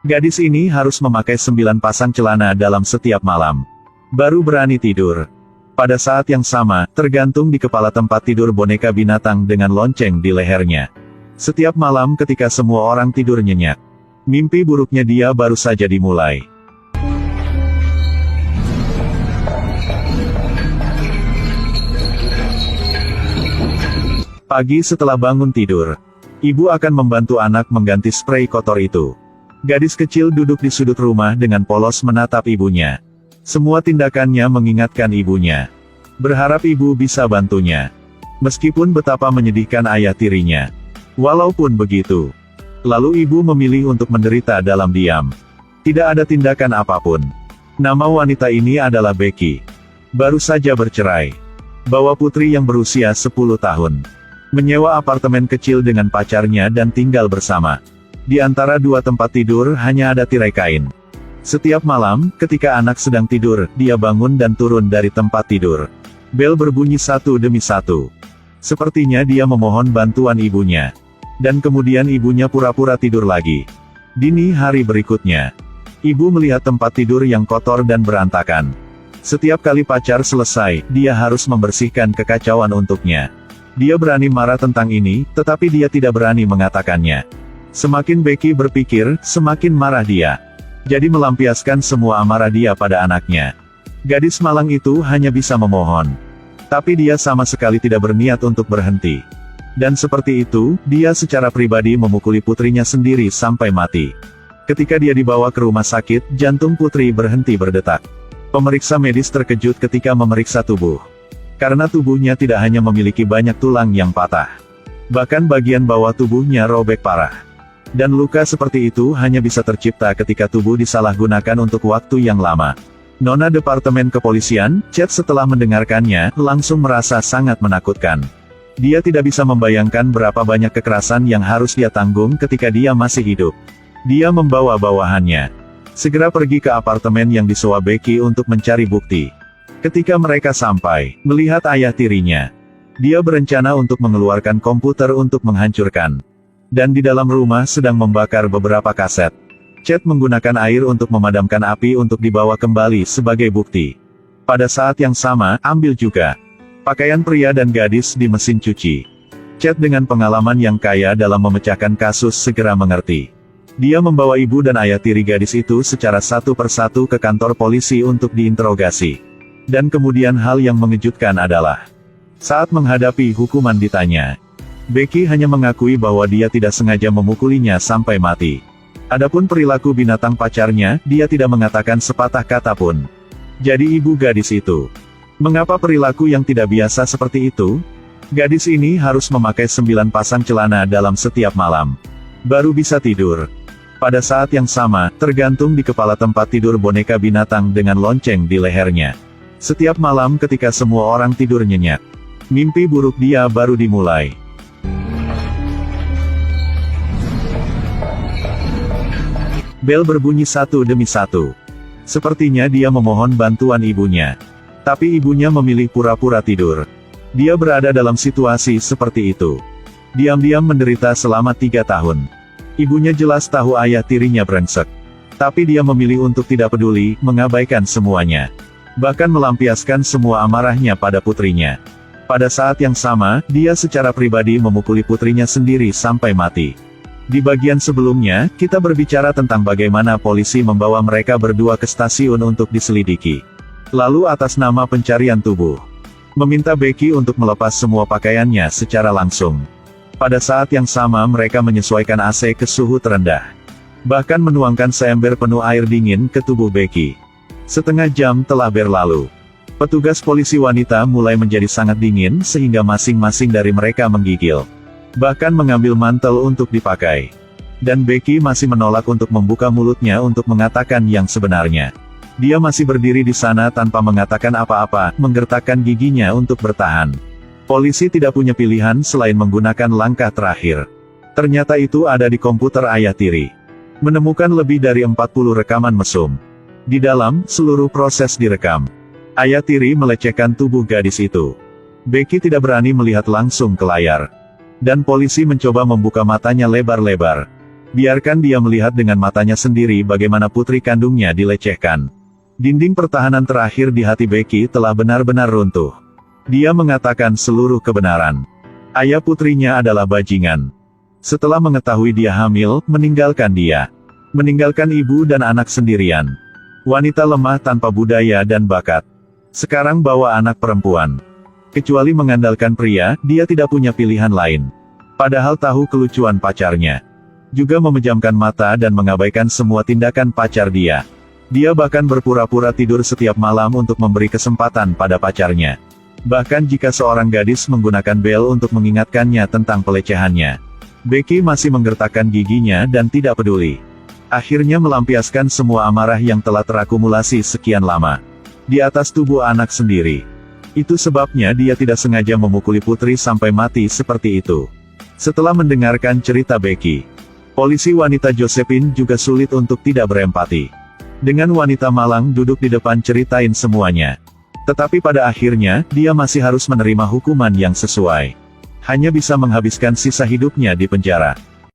Gadis ini harus memakai 9 pasang celana dalam setiap malam. Baru berani tidur. Pada saat yang sama, tergantung di kepala tempat tidur boneka binatang dengan lonceng di lehernya. Setiap malam ketika semua orang tidur nyenyak, mimpi buruknya dia baru saja dimulai. Pagi setelah bangun tidur, ibu akan membantu anak mengganti sprei kotor itu. Gadis kecil duduk di sudut rumah dengan polos menatap ibunya. Semua tindakannya mengingatkan ibunya. Berharap ibu bisa bantunya. Meskipun betapa menyedihkan ayah tirinya. Walaupun begitu, lalu ibu memilih untuk menderita dalam diam. Tidak ada tindakan apapun. Nama wanita ini adalah Becky. Baru saja bercerai. Bawa putri yang berusia 10 tahun. Menyewa apartemen kecil dengan pacarnya dan tinggal bersama. Di antara 2 tempat tidur hanya ada tirai kain. Setiap malam, ketika anak sedang tidur, dia bangun dan turun dari tempat tidur. Bel berbunyi satu demi satu. Sepertinya dia memohon bantuan ibunya. Dan kemudian ibunya pura-pura tidur lagi. Dini hari berikutnya, ibu melihat tempat tidur yang kotor dan berantakan. Setiap kali pacar selesai, dia harus membersihkan kekacauan untuknya. Dia berani marah tentang ini, tetapi dia tidak berani mengatakannya. Semakin Becky berpikir, semakin marah dia. Jadi melampiaskan semua amarah dia pada anaknya. Gadis malang itu hanya bisa memohon. Tapi dia sama sekali tidak berniat untuk berhenti. Dan seperti itu, dia secara pribadi memukuli putrinya sendiri sampai mati. Ketika dia dibawa ke rumah sakit, jantung putri berhenti berdetak. Pemeriksa medis terkejut ketika memeriksa tubuh. Karena tubuhnya tidak hanya memiliki banyak tulang yang patah. Bahkan bagian bawah tubuhnya robek parah. Dan luka seperti itu hanya bisa tercipta ketika tubuh disalahgunakan untuk waktu yang lama. Nona Departemen Kepolisian, Chet setelah mendengarkannya, langsung merasa sangat menakutkan. Dia tidak bisa membayangkan berapa banyak kekerasan yang harus dia tanggung ketika dia masih hidup. Dia membawa bawahannya. Segera pergi ke apartemen yang disewa Becky untuk mencari bukti. Ketika mereka sampai, melihat ayah tirinya, dia berencana untuk mengeluarkan komputer untuk menghancurkan. Dan di dalam rumah sedang membakar beberapa kaset. Chet menggunakan air untuk memadamkan api untuk dibawa kembali sebagai bukti. Pada saat yang sama, ambil juga pakaian pria dan gadis di mesin cuci. Chet dengan pengalaman yang kaya dalam memecahkan kasus segera mengerti. Dia membawa ibu dan ayah tiri gadis itu secara satu persatu ke kantor polisi untuk diinterogasi. Dan kemudian hal yang mengejutkan adalah, saat menghadapi hukuman ditanya, Becky hanya mengakui bahwa dia tidak sengaja memukulinya sampai mati. Adapun perilaku binatang pacarnya, dia tidak mengatakan sepatah kata pun. Jadi ibu gadis itu, mengapa perilaku yang tidak biasa seperti itu? Gadis ini harus memakai 9 pasang celana dalam setiap malam. Baru bisa tidur. Pada saat yang sama, tergantung di kepala tempat tidur boneka binatang dengan lonceng di lehernya. Setiap malam ketika semua orang tidur nyenyak, mimpi buruk dia baru dimulai. Bel berbunyi satu demi satu. Sepertinya dia memohon bantuan ibunya. Tapi ibunya memilih pura-pura tidur. Dia berada dalam situasi seperti itu. Diam-diam menderita selama 3 tahun. Ibunya jelas tahu ayah tirinya brengsek. Tapi dia memilih untuk tidak peduli, mengabaikan semuanya. Bahkan melampiaskan semua amarahnya pada putrinya. Pada saat yang sama, dia secara pribadi memukuli putrinya sendiri sampai mati. Di bagian sebelumnya, kita berbicara tentang bagaimana polisi membawa mereka berdua ke stasiun untuk diselidiki. Lalu atas nama pencarian tubuh, meminta Becky untuk melepas semua pakaiannya secara langsung. Pada saat yang sama mereka menyesuaikan AC ke suhu terendah. Bahkan menuangkan seember penuh air dingin ke tubuh Becky. Setengah jam telah berlalu. Petugas polisi wanita mulai menjadi sangat dingin sehingga masing-masing dari mereka menggigil. Bahkan mengambil mantel untuk dipakai. Dan Becky masih menolak untuk membuka mulutnya untuk mengatakan yang sebenarnya. Dia masih berdiri di sana tanpa mengatakan apa-apa, menggertakkan giginya untuk bertahan. Polisi tidak punya pilihan selain menggunakan langkah terakhir. Ternyata itu ada di komputer ayah tiri. Menemukan lebih dari 40 rekaman mesum. Di dalam, seluruh proses direkam. Ayah tiri melecehkan tubuh gadis itu. Becky tidak berani melihat langsung ke layar. Dan polisi mencoba membuka matanya lebar-lebar. Biarkan dia melihat dengan matanya sendiri bagaimana putri kandungnya dilecehkan. Dinding pertahanan terakhir di hati Becky telah benar-benar runtuh. Dia mengatakan seluruh kebenaran. Ayah putrinya adalah bajingan. Setelah mengetahui dia hamil, meninggalkan dia. Meninggalkan ibu dan anak sendirian. Wanita lemah tanpa budaya dan bakat. Sekarang bawa anak perempuan. Kecuali mengandalkan pria, dia tidak punya pilihan lain. Padahal tahu kelucuan pacarnya. Juga memejamkan mata dan mengabaikan semua tindakan pacar dia. Dia bahkan berpura-pura tidur setiap malam untuk memberi kesempatan pada pacarnya. Bahkan jika seorang gadis menggunakan bel untuk mengingatkannya tentang pelecehannya. Becky masih menggertakkan giginya dan tidak peduli. Akhirnya melampiaskan semua amarah yang telah terakumulasi sekian lama. Di atas tubuh anak sendiri. Itu sebabnya dia tidak sengaja memukuli putri sampai mati seperti itu. Setelah mendengarkan cerita Becky, polisi wanita Josephine juga sulit untuk tidak berempati. Dengan wanita malang duduk di depan ceritain semuanya. Tetapi pada akhirnya, dia masih harus menerima hukuman yang sesuai. Hanya bisa menghabiskan sisa hidupnya di penjara.